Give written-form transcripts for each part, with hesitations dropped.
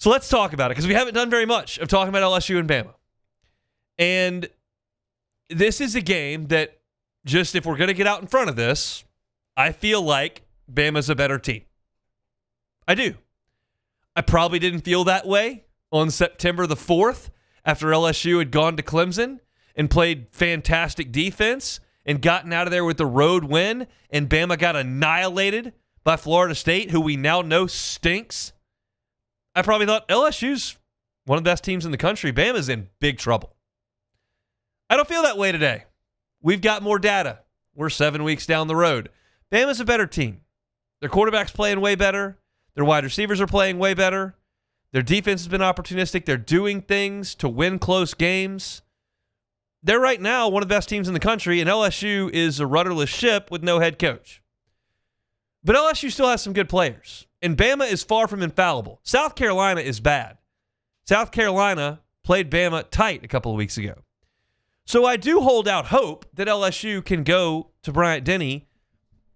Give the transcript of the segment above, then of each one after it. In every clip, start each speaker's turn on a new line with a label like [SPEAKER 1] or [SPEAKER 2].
[SPEAKER 1] So let's talk about it, because we haven't done very much of talking about LSU and Bama. And this is a game that, just if we're going to get out in front of this, I feel like Bama's a better team. I do. I probably didn't feel that way on September the 4th after LSU had gone to Clemson and played fantastic defense and gotten out of there with the road win, and Bama got annihilated by Florida State, who we now know stinks. I probably thought LSU's one of the best teams in the country. Bama's in big trouble. I don't feel that way today. We've got more data. We're 7 weeks down the road. Bama's a better team. Their quarterback's playing way better. Their wide receivers are playing way better. Their defense has been opportunistic. They're doing things to win close games. They're right now one of the best teams in the country, and LSU is a rudderless ship with no head coach. But LSU still has some good players, and Bama is far from infallible. South Carolina is bad. South Carolina played Bama tight a couple of weeks ago. So I do hold out hope that LSU can go to Bryant-Denny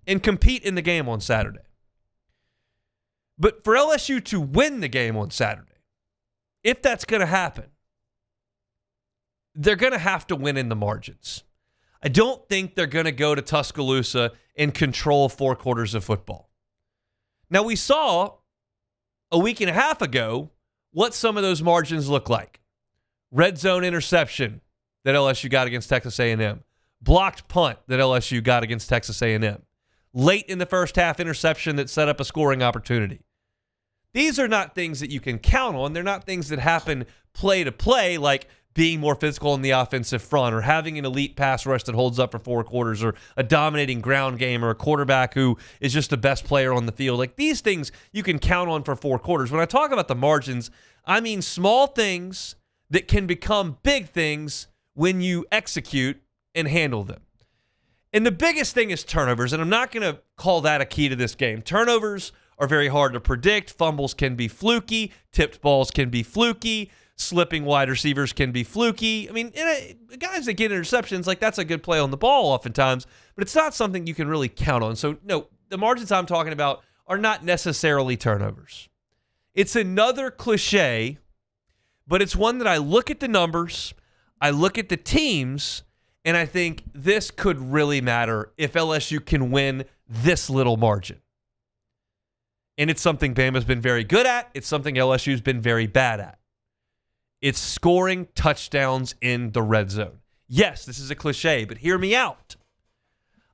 [SPEAKER 1] and compete in the game on Saturday. But for LSU to win the game on Saturday, if that's going to happen, they're going to have to win in the margins. I don't think they're going to go to Tuscaloosa and control 4 quarters of football. Now, we saw a week and a half ago what some of those margins look like. Red zone interception that LSU got against Texas A&M. Blocked punt that LSU got against Texas A&M. Late in the first half interception that set up a scoring opportunity. These are not things that you can count on. They're not things that happen play to play, like being more physical in the offensive front or having an elite pass rush that holds up for 4 quarters or a dominating ground game or a quarterback who is just the best player on the field. Like, these things you can count on for 4 quarters. When I talk about the margins, I mean small things that can become big things when you execute and handle them. And the biggest thing is turnovers, and I'm not going to call that a key to this game. Turnovers are very hard to predict. Fumbles can be fluky. Tipped balls can be fluky. Slipping wide receivers can be fluky. I mean, guys that get interceptions, like, that's a good play on the ball oftentimes, but it's not something you can really count on. So, no, the margins I'm talking about are not necessarily turnovers. It's another cliche, but it's one that I look at the numbers, I look at the teams, and I think this could really matter if LSU can win this little margin. And it's something Bama's been very good at. It's something LSU's been very bad at. It's scoring touchdowns in the red zone. Yes, this is a cliche, but hear me out.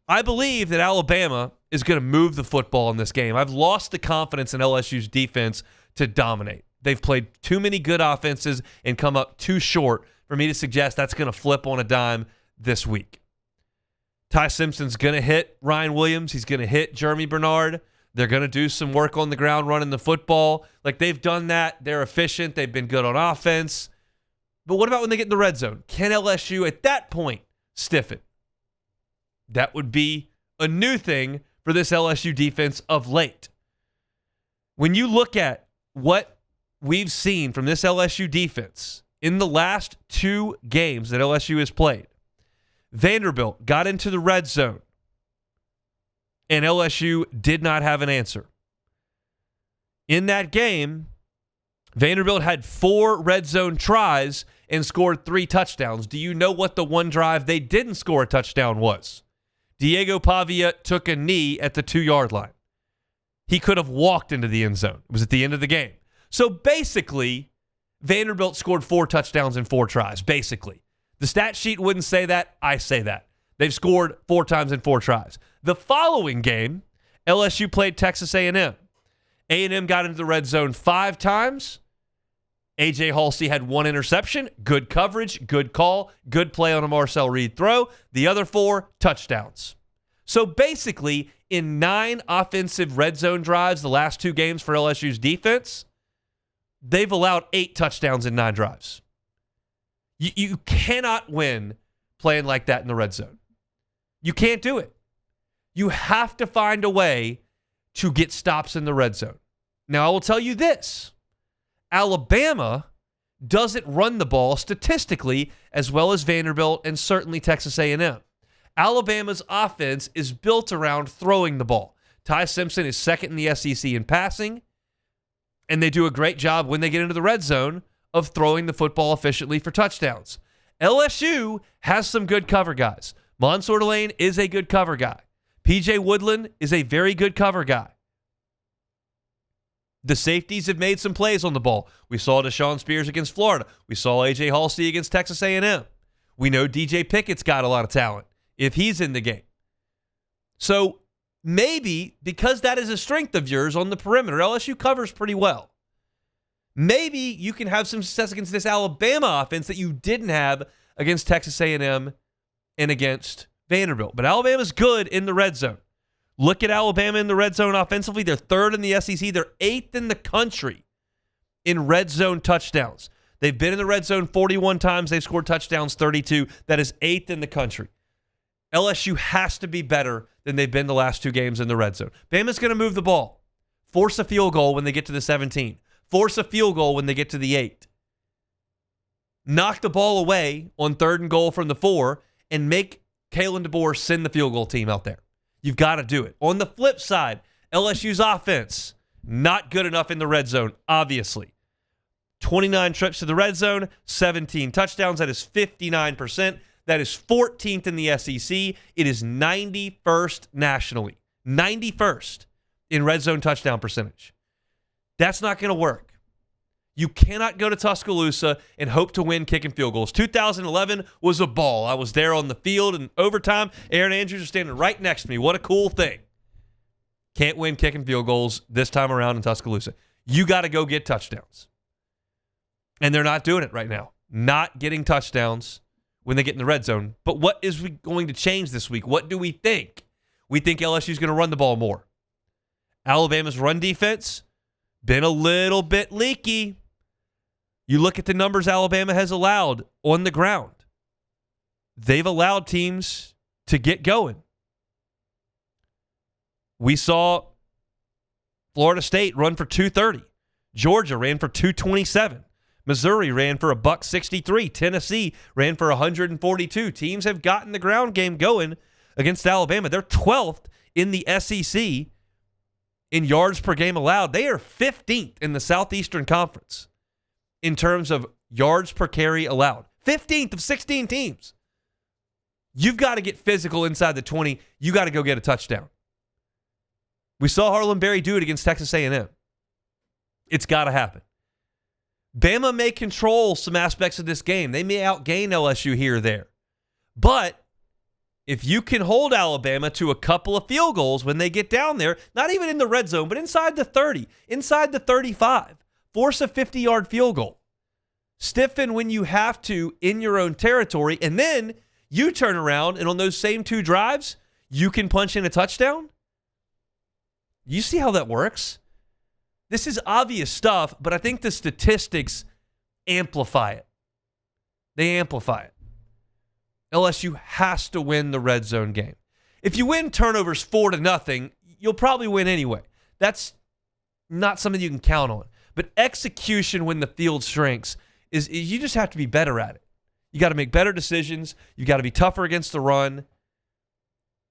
[SPEAKER 1] I believe that Alabama is going to move the football in this game. I've lost the confidence in LSU's defense to dominate. They've played too many good offenses and come up too short for me to suggest that's going to flip on a dime this week. Ty Simpson's going to hit Ryan Williams. He's going to hit Jeremy Bernard. They're going to do some work on the ground running the football. Like, they've done that. They're efficient. They've been good on offense. But what about when they get in the red zone? Can LSU at that point stiffen? That would be a new thing for this LSU defense of late. When you look at what we've seen from this LSU defense in the last 2 games that LSU has played, Vanderbilt got into the red zone, and LSU did not have an answer. In that game, Vanderbilt had 4 red zone tries and scored 3 touchdowns. Do you know what the one drive they didn't score a touchdown was? Diego Pavia took a knee at the 2-yard line. He could have walked into the end zone. It was at the end of the game. So basically, Vanderbilt scored 4 touchdowns in 4 tries, basically. The stat sheet wouldn't say that. I say that. They've scored 4 times in 4 tries. The following game, LSU played Texas A&M. A&M got into the red zone 5 times. A.J. Halsey had 1 interception. Good coverage, good call, good play on a Marcel Reed throw. The other 4, touchdowns. So basically, in 9 offensive red zone drives the last 2 games for LSU's defense, they've allowed 8 touchdowns in 9 drives. You cannot win playing like that in the red zone. You can't do it. You have to find a way to get stops in the red zone. Now, I will tell you this. Alabama doesn't run the ball statistically as well as Vanderbilt and certainly Texas A&M. Alabama's offense is built around throwing the ball. Ty Simpson is second in the SEC in passing. And they do a great job when they get into the red zone of throwing the football efficiently for touchdowns. LSU has some good cover guys. Mansour Delane is a good cover guy. PJ Woodland is a very good cover guy. The safeties have made some plays on the ball. We saw Deshaun Spears against Florida. We saw A.J. Halsey against Texas A&M. We know DJ Pickett's got a lot of talent if he's in the game. So maybe because that is a strength of yours on the perimeter, LSU covers pretty well. Maybe you can have some success against this Alabama offense that you didn't have against Texas A&M and against Vanderbilt. But Alabama's good in the red zone. Look at Alabama in the red zone offensively. They're third in the SEC. They're eighth in the country in red zone touchdowns. They've been in the red zone 41 times. They've scored touchdowns 32. That is eighth in the country. LSU has to be better than they've been the last two games in the red zone. Bama's going to move the ball. Force a field goal when they get to the 17. Force a field goal when they get to the 8. Knock the ball away on 3rd and goal from the 4 and make Kalen DeBoer send the field goal team out there. You've got to do it. On the flip side, LSU's offense, not good enough in the red zone, obviously. 29 trips to the red zone, 17 touchdowns. That is 59%. That is 14th in the SEC. It is 91st nationally. 91st in red zone touchdown percentage. That's not going to work. You cannot go to Tuscaloosa and hope to win kicking field goals. 2011 was a ball. I was there on the field in overtime. Aaron Andrews was standing right next to me. What a cool thing. Can't win kicking field goals this time around in Tuscaloosa. You got to go get touchdowns. And they're not doing it right now. Not getting touchdowns when they get in the red zone. But what is going to change this week? What do we think? We think LSU is going to run the ball more. Alabama's run defense been a little bit leaky. You look at the numbers Alabama has allowed on the ground. They've allowed teams to get going. We saw Florida State run for 230. Georgia ran for 227. Missouri ran for $163. Tennessee ran for 142. Teams have gotten the ground game going against Alabama. They're 12th in the SEC in yards per game allowed. They are 15th in the Southeastern Conference in terms of yards per carry allowed. 15th of 16 teams. You've got to get physical inside the 20. You got to go get a touchdown. We saw Harlan Berry do it against Texas A&M. It's got to happen. Bama may control some aspects of this game. They may outgain LSU here or there. But if you can hold Alabama to a couple of field goals when they get down there, not even in the red zone, but inside the 30, inside the 35, force a 50-yard field goal. Stiffen when you have to in your own territory, and then you turn around, and on those same 2 drives, you can punch in a touchdown? You see how that works? This is obvious stuff, but I think the statistics amplify it. They amplify it. LSU has to win the red zone game. If you win turnovers 4-0, you'll probably win anyway. That's not something you can count on. But execution when the field shrinks is you just have to be better at it. You got to make better decisions. You got to be tougher against the run.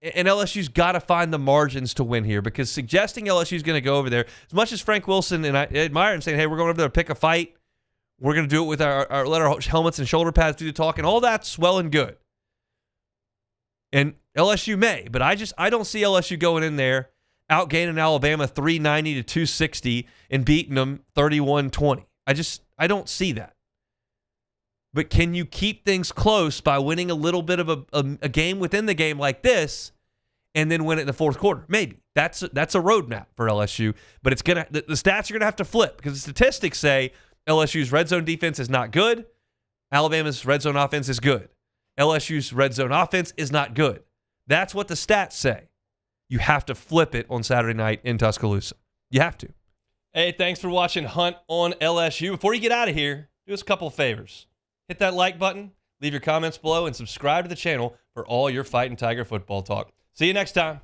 [SPEAKER 1] And LSU's got to find the margins to win here, because suggesting LSU's going to go over there, as much as Frank Wilson, and I admire him saying, hey, we're going over there to pick a fight. We're going to do it with let our helmets and shoulder pads do the talking. All that's well and good. And LSU may, but I don't see LSU going in there, outgaining Alabama 390 to 260 and beating them 31-20. I don't see that. But can you keep things close by winning a little bit of a game within the game like this, and then win it in the fourth quarter? Maybe. That's a roadmap for LSU. But it's the stats are gonna have to flip, because the statistics say LSU's red zone defense is not good. Alabama's red zone offense is good. LSU's red zone offense is not good. That's what the stats say. You have to flip it on Saturday night in Tuscaloosa. You have to.
[SPEAKER 2] Hey, thanks for watching Hunt on LSU. Before you get out of here, do us a couple of favors. Hit that like button, leave your comments below, and subscribe to the channel for all your Fighting Tiger football talk. See you next time.